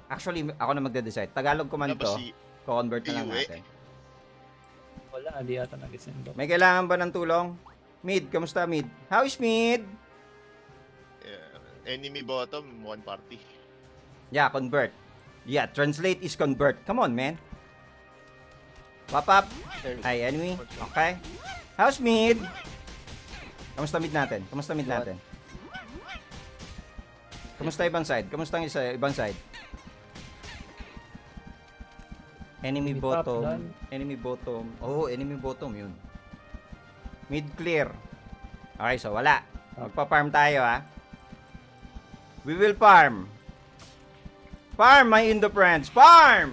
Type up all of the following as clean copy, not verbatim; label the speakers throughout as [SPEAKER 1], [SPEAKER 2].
[SPEAKER 1] Actually, ako na magde-decide. Tagalog command
[SPEAKER 2] Tapos
[SPEAKER 1] to. Co-convert na lang
[SPEAKER 2] Iuwi.
[SPEAKER 1] natin.
[SPEAKER 3] Wala, di yata nag-send.
[SPEAKER 1] May kailangan ba ng tulong? Mid, kamusta mid? How is mid?
[SPEAKER 2] Enemy bottom, one party.
[SPEAKER 1] Yeah, convert. Yeah, translate is convert. Come on, man. Pop up. Hi, enemy. Okay. How's mid? Kamusta mid natin? Kamusta mid natin? Kamusta ibang side? Kamusta ang ibang side? Enemy
[SPEAKER 3] Enemy top,
[SPEAKER 1] bottom.
[SPEAKER 3] done.
[SPEAKER 1] Enemy bottom. Oh, enemy bottom yun. Mid clear. Okay, so wala. Magpa-farm tayo, ha. We will farm. Farm, my Indo friends. Farm!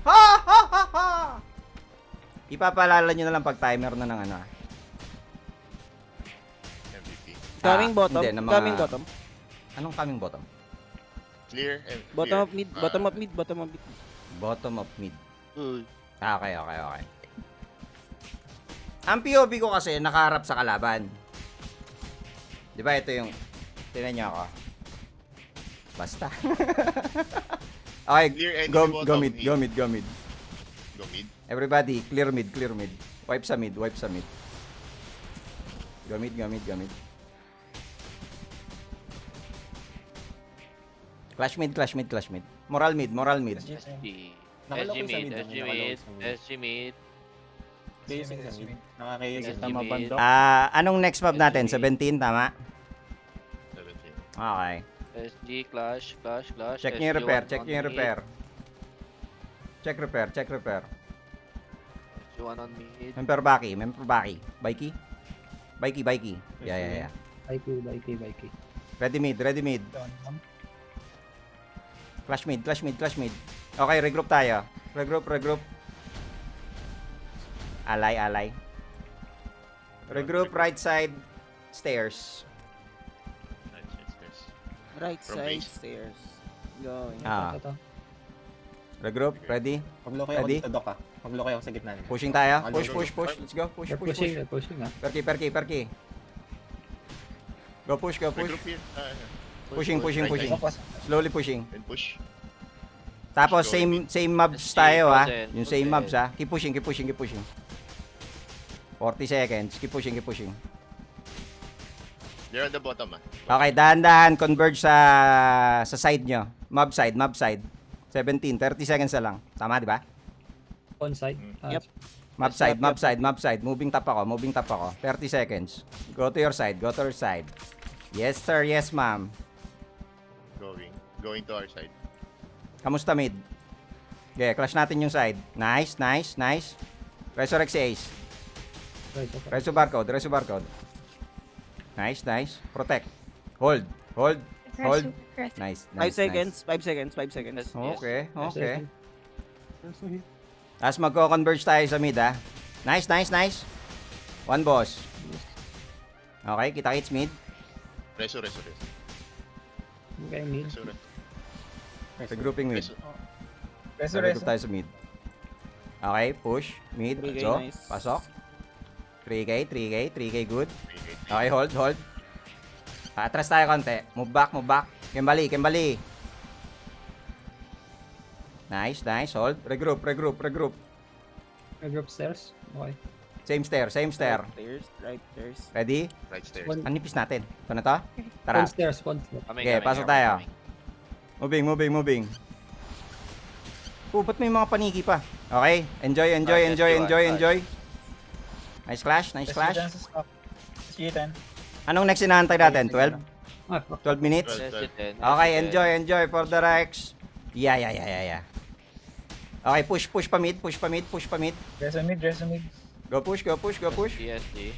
[SPEAKER 1] Ha, ha, ha, ha! Ipapalala nyo na lang pag timer na ng ano, ha.
[SPEAKER 2] MVP.
[SPEAKER 4] Coming bottom.
[SPEAKER 1] Hindi, na mga-
[SPEAKER 4] Coming bottom.
[SPEAKER 1] Anong coming bottom?
[SPEAKER 2] Clear and
[SPEAKER 4] Bottom
[SPEAKER 2] clear.
[SPEAKER 4] of mid. Bottom of mid. Bottom of mid.
[SPEAKER 1] Bottom of mid.
[SPEAKER 2] Uy.
[SPEAKER 1] Okay. Ang POV ko kasi nakaharap sa kalaban. Di ba ito yung... Tingnan niyo ako. Basta. Okay,
[SPEAKER 2] Clear enemy
[SPEAKER 1] go
[SPEAKER 2] bottom,
[SPEAKER 1] mid.
[SPEAKER 2] mid.
[SPEAKER 1] Go mid.
[SPEAKER 2] Go mid.
[SPEAKER 1] Everybody, clear mid. Wipe sa mid. Go mid. Clash mid. Moral mid.
[SPEAKER 5] SG.
[SPEAKER 6] Nakaloko
[SPEAKER 5] SG
[SPEAKER 6] sa
[SPEAKER 5] mid,
[SPEAKER 6] mid,
[SPEAKER 5] SG
[SPEAKER 6] nakaloko
[SPEAKER 5] mid,
[SPEAKER 6] sa mid.
[SPEAKER 5] SG mid.
[SPEAKER 6] Facing sa mid. Nakakayos
[SPEAKER 5] SG
[SPEAKER 6] tama
[SPEAKER 5] mid.
[SPEAKER 6] bando.
[SPEAKER 1] Anong next map natin? 17, tama?
[SPEAKER 2] 17.
[SPEAKER 1] Okay.
[SPEAKER 5] SG, clash.
[SPEAKER 1] Check nyo yung repair. Check repair.
[SPEAKER 5] SG1 on mid.
[SPEAKER 1] Member Baki. Bikey. Yeah.
[SPEAKER 3] IQ.
[SPEAKER 1] Ready mid. Clash mid. Okay, regroup tayo. Regroup. Alay. Regroup, right side, stairs.
[SPEAKER 4] Right
[SPEAKER 2] From
[SPEAKER 4] side
[SPEAKER 2] base.
[SPEAKER 4] stairs. Going.
[SPEAKER 3] Ito.
[SPEAKER 1] Regroup, ready?
[SPEAKER 6] Paglo kayo
[SPEAKER 1] Ready?
[SPEAKER 6] dito, Doc, ah. Paglo kayo sa gitna nila.
[SPEAKER 1] Pushing tayo.
[SPEAKER 6] Go.
[SPEAKER 1] Push. Let's go. Push.
[SPEAKER 3] They're pushing ha.
[SPEAKER 1] Perky. Go push.
[SPEAKER 2] Regroup here.
[SPEAKER 1] Pushing.
[SPEAKER 2] Right side.
[SPEAKER 1] Slowly pushing.
[SPEAKER 2] And push.
[SPEAKER 1] Tapos
[SPEAKER 2] Go
[SPEAKER 1] same mobs
[SPEAKER 5] SG,
[SPEAKER 1] tayo ha.
[SPEAKER 5] frozen,
[SPEAKER 1] Yung same
[SPEAKER 5] frozen.
[SPEAKER 1] mobs ha. Keep pushing. 40 seconds. Keep pushing.
[SPEAKER 2] They're on the bottom, ah.
[SPEAKER 1] Okay, dahan-dahan converge sa side nyo. Mob side. 17, 30 seconds na lang. Tama, di ba?
[SPEAKER 3] On side.
[SPEAKER 4] Yep.
[SPEAKER 1] Mob side. Moving top ako. 30 seconds. Go to your side. Yes, sir. Yes, ma'am.
[SPEAKER 2] Going to our side.
[SPEAKER 1] Kamusta mid? Okay, clash natin yung side. Nice. Resurrect si Ace. Reso barcode. Nice. Protect. Hold. Nice.
[SPEAKER 4] 5 seconds. 5 seconds. 5 seconds.
[SPEAKER 1] Okay. Tapos magko-converge tayo sa mid, ha. Nice. One boss. Okay, kita-kits mid.
[SPEAKER 2] Reso.
[SPEAKER 3] Okay, mid.
[SPEAKER 1] Regrouping mid.
[SPEAKER 6] Reso.
[SPEAKER 1] Regroup tayo sa mid. Okay, push. Mid.
[SPEAKER 4] 3K,
[SPEAKER 1] So,
[SPEAKER 4] nice.
[SPEAKER 1] pasok. 3K good. Okay, hold. Atras tayo konti. Move back. Kembali. Nice. Hold. Regroup.
[SPEAKER 3] Group stairs. Okay.
[SPEAKER 1] Same stair.
[SPEAKER 4] Right stairs.
[SPEAKER 1] Ready?
[SPEAKER 2] Right stairs.
[SPEAKER 3] One
[SPEAKER 1] Anipis natin. Ito na to? Tara.
[SPEAKER 3] stairs.
[SPEAKER 1] Okay, pasok tayo. Moving. Ba't may mga paniki pa? Okay, enjoy. Nice clash.
[SPEAKER 6] SG10.
[SPEAKER 1] Anong next inaantay natin? 12? 12 minutes?
[SPEAKER 5] SG10.
[SPEAKER 1] Okay, enjoy for the Rex. Yeah. Okay, push pa mid.
[SPEAKER 6] Reso mid.
[SPEAKER 1] Go push.
[SPEAKER 5] SG.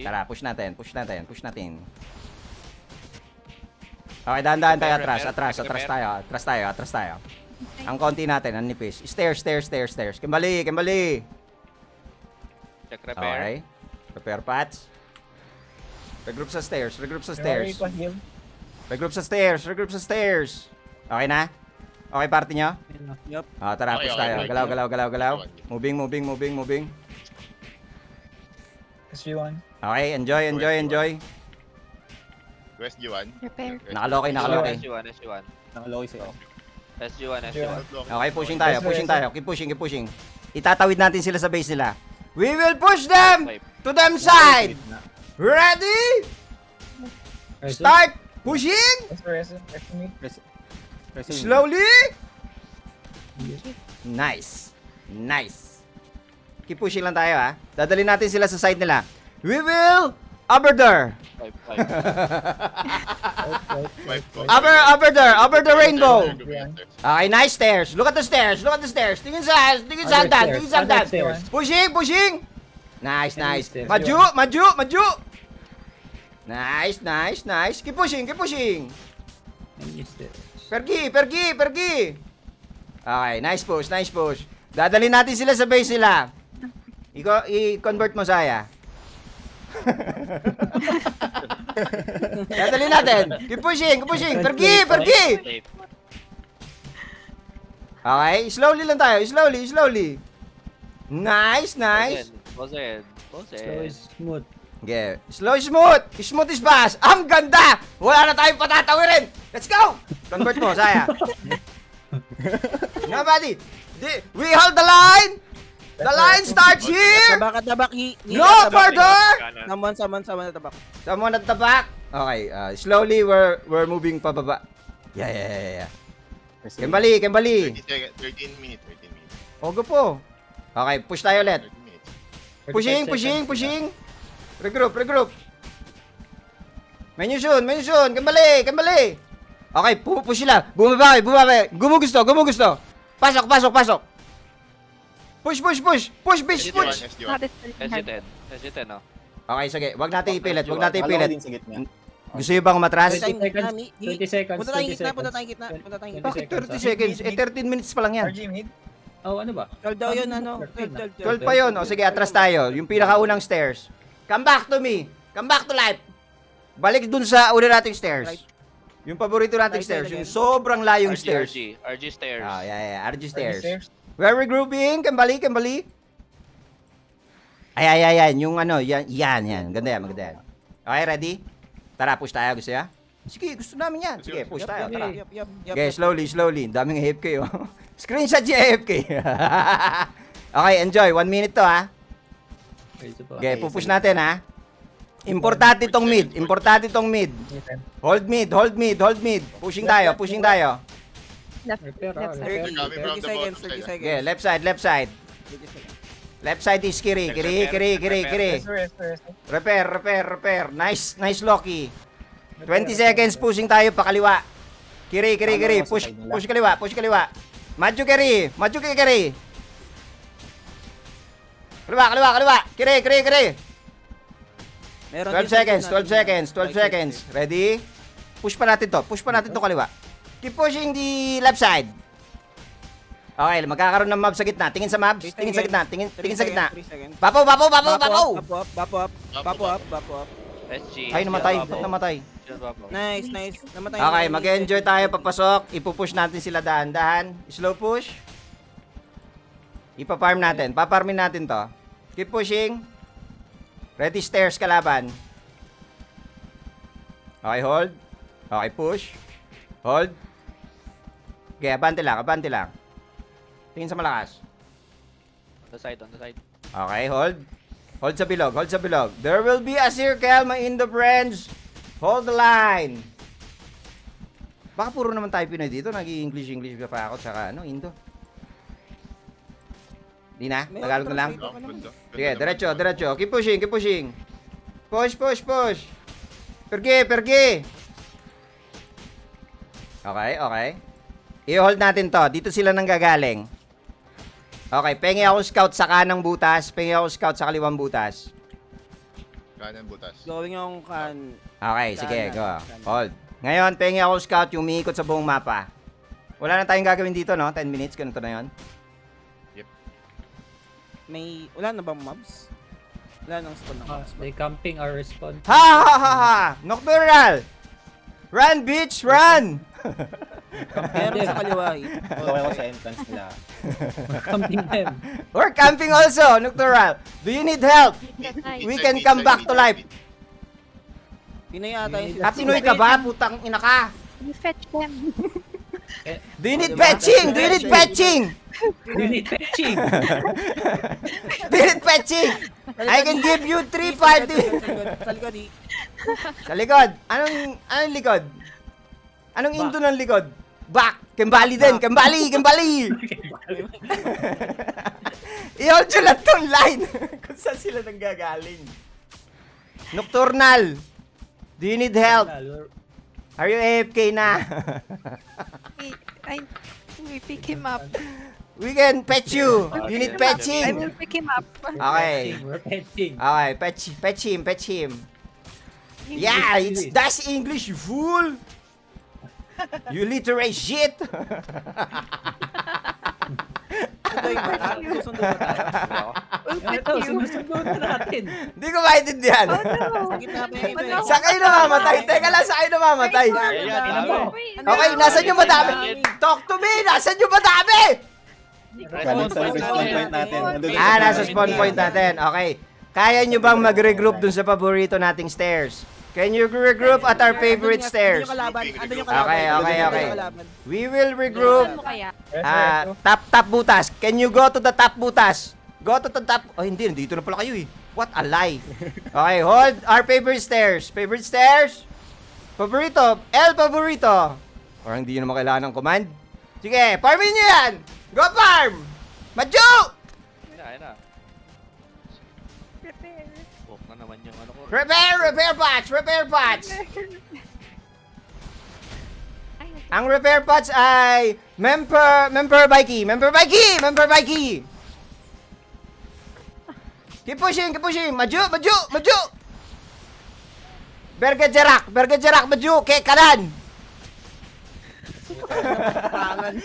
[SPEAKER 1] Tara, push natin. Okay, dahan-dahan tayo atras. Atras tayo. Ang konti natin, ang nipis. Stairs. Kembali.
[SPEAKER 5] Check repair.
[SPEAKER 1] Okay. Repair paths. Regroup sa stairs. Regroup sa stairs. Okay na? Okay, party nyo?
[SPEAKER 4] Yup.
[SPEAKER 1] Tara, push tayo. Galaw. Moving.
[SPEAKER 6] SG1.
[SPEAKER 1] Okay, enjoy.
[SPEAKER 2] West G1.
[SPEAKER 7] Repair.
[SPEAKER 1] Nakaloki.
[SPEAKER 5] SG1.
[SPEAKER 6] Nakaloki sa'yo.
[SPEAKER 5] SG1,
[SPEAKER 6] SG1.
[SPEAKER 5] SG1.
[SPEAKER 1] Okay, pushing tayo, pushing tayo. Keep pushing, keep pushing. Itatawid natin sila sa base nila. We will push them to them side. Ready?
[SPEAKER 3] Reso.
[SPEAKER 1] Start pushing.
[SPEAKER 6] Reso mid.
[SPEAKER 1] Slowly.
[SPEAKER 3] Yes.
[SPEAKER 1] Nice. Nice. Keep pushing lang tayo ha. Dadalhin natin sila sa side nila. We will Aberder.
[SPEAKER 5] 5, 5.
[SPEAKER 1] Over the rainbow. Okay, nice stairs. Look at the stairs. Look at the stairs. Tingin sa hagdan. Tingin sa hagdan.
[SPEAKER 3] Stairs.
[SPEAKER 1] Pushing, pushing. Nice, nice.
[SPEAKER 3] Stairs.
[SPEAKER 1] Maju. Nice, nice, nice. Keep pushing, keep pushing.
[SPEAKER 3] Enemy stairs.
[SPEAKER 1] Pergi. Okay, nice push, nice push. Dadalhin natin sila sa base nila. I-convert mo, Saya. Dadalhin natin. Keep pushing, keep pushing. Pergi.
[SPEAKER 5] Safe.
[SPEAKER 1] Okay, slowly lang tayo. Slowly. Nice.
[SPEAKER 5] Bosen.
[SPEAKER 3] Slow is smooth.
[SPEAKER 1] Okay, slow, smooth. Smooth is fast. Ang ganda. Wala na tayong patatawirin. Let's go. Convert mo, Saya. Nobody. We hold the line. The line starts here.
[SPEAKER 4] Tabak.
[SPEAKER 1] No further.
[SPEAKER 4] Someone at the back.
[SPEAKER 1] Someone at the back. Okay, slowly we're moving pababa. Yeah. Kembali.
[SPEAKER 2] 13 minutes.
[SPEAKER 1] Ogo po. Okay, push tayo ulit.
[SPEAKER 3] 45 seconds.
[SPEAKER 1] Pushing. Regroup. Menyusun. Kembali. Okay, push sila. Bumaba. Gumugusto. Pasok. Push.
[SPEAKER 2] SG1.
[SPEAKER 5] SG10, no?
[SPEAKER 1] Okay, sige. Wag natin ipilit.
[SPEAKER 6] Din sa gitna.
[SPEAKER 1] Gusto nyo bang matras?
[SPEAKER 3] 20 seconds.
[SPEAKER 4] Punta tayong gitna.
[SPEAKER 1] Bakit 30 seconds? 13 minutes pa lang yan.
[SPEAKER 6] RG mid.
[SPEAKER 3] Oh, ano ba?
[SPEAKER 4] 12 daw yun,
[SPEAKER 1] 12 pa yun. O sige, atras tayo. Yung pinakaunang stairs. Come back to me. Come back to life. Balik dun sa una nating stairs.
[SPEAKER 4] Right.
[SPEAKER 1] Yung paborito nating
[SPEAKER 4] Right
[SPEAKER 1] stairs.
[SPEAKER 4] side
[SPEAKER 1] Yung
[SPEAKER 4] again.
[SPEAKER 1] sobrang layong stairs.
[SPEAKER 5] RG stairs.
[SPEAKER 1] Ah, yeah. RG stairs.
[SPEAKER 6] Stairs.
[SPEAKER 1] We're regrouping. Kembali. Ay. Yung ano, yan. Ganda yan. Okay, ready? Tara, push tayo. Gusto ya? Sige, gusto namin yan. Sige, push tayo. Tara.
[SPEAKER 4] Yup.
[SPEAKER 1] Okay, slowly. Daming AFK, oh. Screenshot yung AFK. Okay, enjoy. 1 minute to, ha. Okay, pupush natin, ha. Importante tong mid. Hold mid. Pushing tayo.
[SPEAKER 3] Repair.
[SPEAKER 4] 30 seconds.
[SPEAKER 1] Okay, left side. Left side is Kiri.
[SPEAKER 6] Reso.
[SPEAKER 1] Repair. Nice Loki. 20 seconds pushing tayo pa kaliwa. Kiri. Push kaliwa. Maju Kiri. Kaliwa. Kiri. 12 seconds. Ready? Push pa natin to kaliwa. Keep pushing the left side. Okay, magkakaroon ng mob sa gitna. Tingin sa mobs. Tingin sa gitna. Bapo.
[SPEAKER 4] Bapo up.
[SPEAKER 5] SG.
[SPEAKER 1] Ay, namatay.
[SPEAKER 4] Nice. Namatay.
[SPEAKER 1] Okay, mag-enjoy tayo papasok. Ipupush natin sila dahan-dahan. Slow push. Ipa-farm natin. Paparmin natin to. Keep pushing. Ready stairs kalaban. Okay, hold. Okay, push. Hold. Okay, abante lang. Tingin sa malakas.
[SPEAKER 5] On the side.
[SPEAKER 1] Okay, hold. Hold sa bilog. There will be a circle, my Indo friends. Hold the line. Baka puro naman tayo Pinoy dito. Nag-i-English pa ako. Tsaka Indo. Di na? Tagalog na lang? Sige, diretso. Keep pushing. Push. Pergi. Okay. I-hold natin to. Dito sila nanggagaling. Okay, pengi ako scout sa kanang butas. Pengi ako scout sa kaliwang butas.
[SPEAKER 2] Kanan butas.
[SPEAKER 4] Going yung
[SPEAKER 1] Okay, sige, go.
[SPEAKER 4] Kanan.
[SPEAKER 1] Hold. Ngayon, pengi ako scout yung umiikot sa buong mapa. Wala na tayong gagawin dito, no? 10 minutes, ganito na yon.
[SPEAKER 4] Wala na bang mobs? Wala nang spawn ng mobs.
[SPEAKER 3] They camping our respawn.
[SPEAKER 1] Ha! Nocturnal! Run, bitch! Run!
[SPEAKER 4] Meron sa kaliwa.
[SPEAKER 6] Okay ko sa entrance nila.
[SPEAKER 3] Camping them.
[SPEAKER 1] We're camping also, Nocturnal. Do you need help? We can come back to life.
[SPEAKER 4] Pinoy ata yung
[SPEAKER 1] Pinoy ka ba? Putang ina ka.
[SPEAKER 7] You fetch them.
[SPEAKER 1] Do you need patching? Do you need patching?
[SPEAKER 3] You need patching.
[SPEAKER 1] Do you need patching? I can give you 3, 5,
[SPEAKER 4] Sa likod,
[SPEAKER 1] Sa likod. Anong likod? Anong indo ng likod? Back! Kembali din! Kembali! Kembali! I-hold nyo lang tong line. Kung saan sila nanggagaling. Nocturnal! Do you need help? Are you AFK na?
[SPEAKER 7] We pick him up.
[SPEAKER 1] We can patch you. You need
[SPEAKER 7] I
[SPEAKER 1] patching.
[SPEAKER 7] will pick him up.
[SPEAKER 1] Okay.
[SPEAKER 3] We're patching.
[SPEAKER 1] Okay, patch him, patch him. Yeah, that's English, you fool. You literate shit.
[SPEAKER 4] Sunduin ba tayo? Susundo ba tayo?
[SPEAKER 3] Ito, sinusunod na natin.
[SPEAKER 1] Hindi ko maintindihan.
[SPEAKER 7] Oh no.
[SPEAKER 4] Sa gitna pa yung iba eh.
[SPEAKER 1] Sa kayo namamatay. Teka lang, sa kayo namamatay. Okay, nasan yung madami? Talk to me! Nasan yung madami?
[SPEAKER 6] Galing sa spawn point natin. Nandun sa
[SPEAKER 1] Nasa spawn point natin. Okay. Kaya nyo bang mag-regroup dun sa paborito nating stairs? Can you regroup at our favorite stairs?
[SPEAKER 4] Andun yung kalaban.
[SPEAKER 1] Okay, okay,
[SPEAKER 4] Andun
[SPEAKER 1] okay.
[SPEAKER 4] yung kalaban.
[SPEAKER 1] We will regroup.
[SPEAKER 7] Ano kaya?
[SPEAKER 1] Top butas. Can you go to the top butas? Go to the top. Oh, hindi. Dito na pala kayo eh. What a lie. Okay, hold our favorite stairs. Favorite stairs? Paborito. El paborito. Parang hindi nyo naman kailangan ng command. Sige, farmin nyo yan. Go farm. Madju!
[SPEAKER 5] Ayun na.
[SPEAKER 7] Prepare.
[SPEAKER 5] Walk na naman yung ano ko.
[SPEAKER 1] Repair pots. Repair pots.
[SPEAKER 7] Ay, okay.
[SPEAKER 1] Ang repair pots ay member by key. Keep pushing. Maju. Bergejerak, maju, ke kanan.
[SPEAKER 4] Pangan.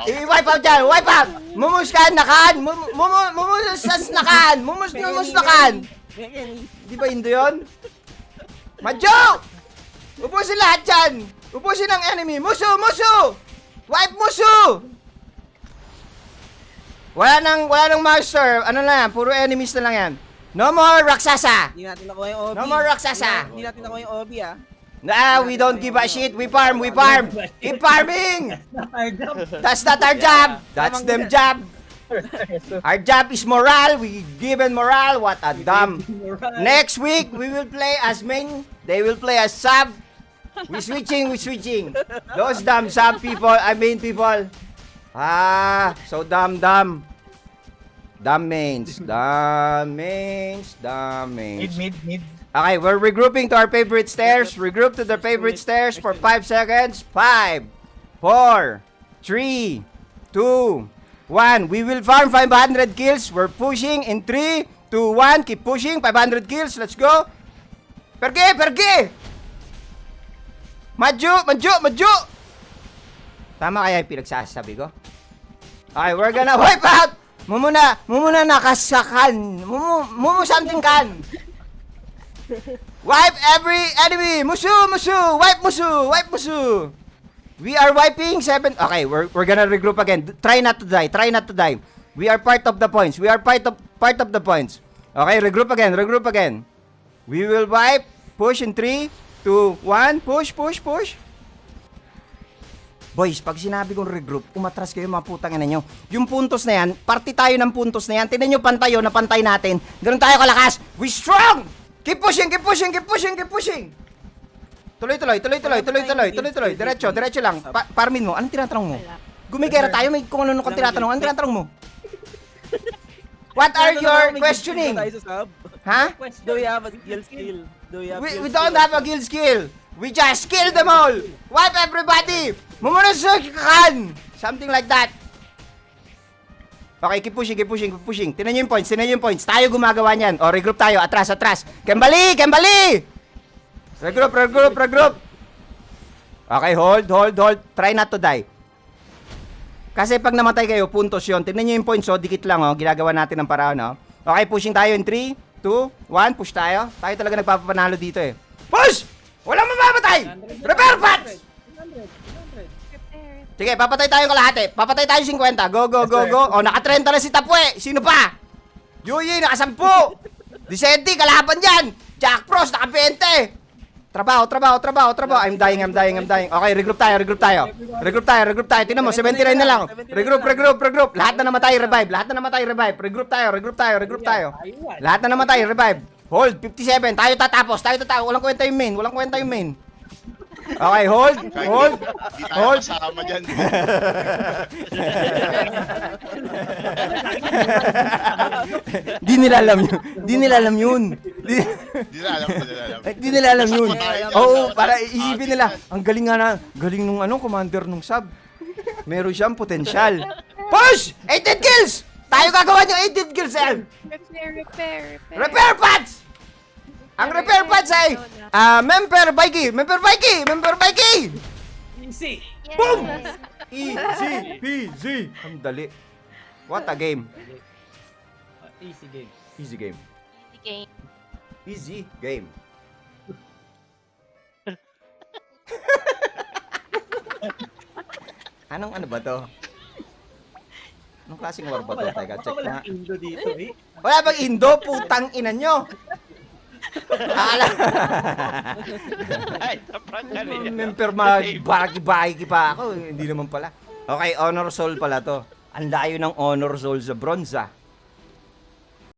[SPEAKER 1] I-wipe out dyan, wipe out. Mumuskan na kan. Mumusas na kan. Mumus na kan. Di ba Indo yun? Maju! Ubusin lahat dyan. Ubusin ang enemy. Musu. Wipe musu. Wala nang master. Ano na yan? Puro enemies na lang yan. No more Raksasa.
[SPEAKER 4] Hindi natin nakuha yung OB.
[SPEAKER 1] No more Raksasa.
[SPEAKER 4] Hindi natin nakuha yung OB ah.
[SPEAKER 1] Nah, we don't give a shit. We farm. Keep farming.
[SPEAKER 3] Our job.
[SPEAKER 1] That's not our job. That's them job. Our job is morale. We given morale. What a dumb. Next week, we will play as main. They will play as sub. We switching. Those dumb sub people, main people. So dumb. Dumb mains.
[SPEAKER 6] Mid.
[SPEAKER 1] Okay, we're regrouping to our favorite stairs. Regroup to the favorite stairs for 5 seconds. 5, 4, 3, 2, 1. We will farm 500 kills. We're pushing in 3, 2, 1. Keep pushing. 500 kills. Let's go. Pergi. Maju. Tama kaya yung pinagsasabi ko? Okay, we're gonna wipe out. Mumuna nakasakan. Something kan. Wipe every enemy. Musu. Wipe musu. We are wiping 7. Okay, we're gonna regroup again. Try not to die. We are part of the points. Part of the points. Okay, regroup again. We will wipe. Push in 3, 2, 1. Push. Boys, pag sinabi kong regroup, umatras kayo mga putang ina nyo. Yung puntos na yan, party tayo ng puntos na yan. Tignan nyo pantayo na pantay natin. Ganun tayo kalakas. We strong! Keep pushing. Tuloy. Diretso lang. Farmin mo. Anong tinatanong mo? Gumigera tayo, may kung ano kung tinatanong. Anong tinatanong mo? What are your questioning? Ha?
[SPEAKER 4] Do we have a skill?
[SPEAKER 1] We don't have a kill skill. We just kill them all. Wipe everybody. Mumunusukan. Something like that. Okay, keep pushing. Tingnan nyo yung points. Tayo gumagawa niyan. O, regroup tayo. Atras. Kembali. Regroup. Okay, hold. Try not to die. Kasi pag namatay kayo, puntos yun. Tingnan nyo yung points, dikit lang, ginagawa natin ng paraan, Okay, pushing tayo in 3, 2, 1. Push tayo. Tayo talaga nagpapapanalo dito eh. Push! Walang mamamatay! Repair pots!
[SPEAKER 7] Prepare.
[SPEAKER 1] Sige, papatay tayo kalahati. Papatay tayo 50. Go. O, naka-30 na si Tapwe. Sino pa? Yuyi, naka-10. Vicente, kalaban yan. Jack Frost, naka-20. Trabaho. I'm dying. Okay, regroup tayo. Regroup tayo. Tingnan mo, 79 na lang. Regroup. Lahat na namatay, revive. Regroup tayo.
[SPEAKER 3] Ayun.
[SPEAKER 1] Lahat na namatay, revive. Hold, 57. Tayo tatapos. Walang kwenta yung main. Okay, hold.
[SPEAKER 2] Di tayo kasama dyan.
[SPEAKER 1] Di nila alam yun.
[SPEAKER 2] Di na alam.
[SPEAKER 1] Di nila alam yun. Oo, para isipin nila, ang galing nung commander nung sub. Meron siyang potensyal. Push! 18 kills! Tayo gagawa ng 18 kills, El!
[SPEAKER 7] Repair.
[SPEAKER 1] Repair pads! Ang repair pads ay Member Vikey!
[SPEAKER 3] Easy.
[SPEAKER 1] Boom! Easy! Ang dali. What a game.
[SPEAKER 3] Easy game.
[SPEAKER 1] Easy game.
[SPEAKER 7] Okay.
[SPEAKER 1] Easy game. Ano ba to? Anong klaseng war ba to? Teka, check
[SPEAKER 3] Wala
[SPEAKER 1] nga.
[SPEAKER 3] Indo dito eh.
[SPEAKER 1] Wala bang Indo? Putang ina nyo! Akala.
[SPEAKER 5] Ay, sa prank ka rin.
[SPEAKER 1] Member mag-baki pa ako. Hindi naman pala. Okay, honor soul pala to. Ang layo ng honor soul sa bronze ah.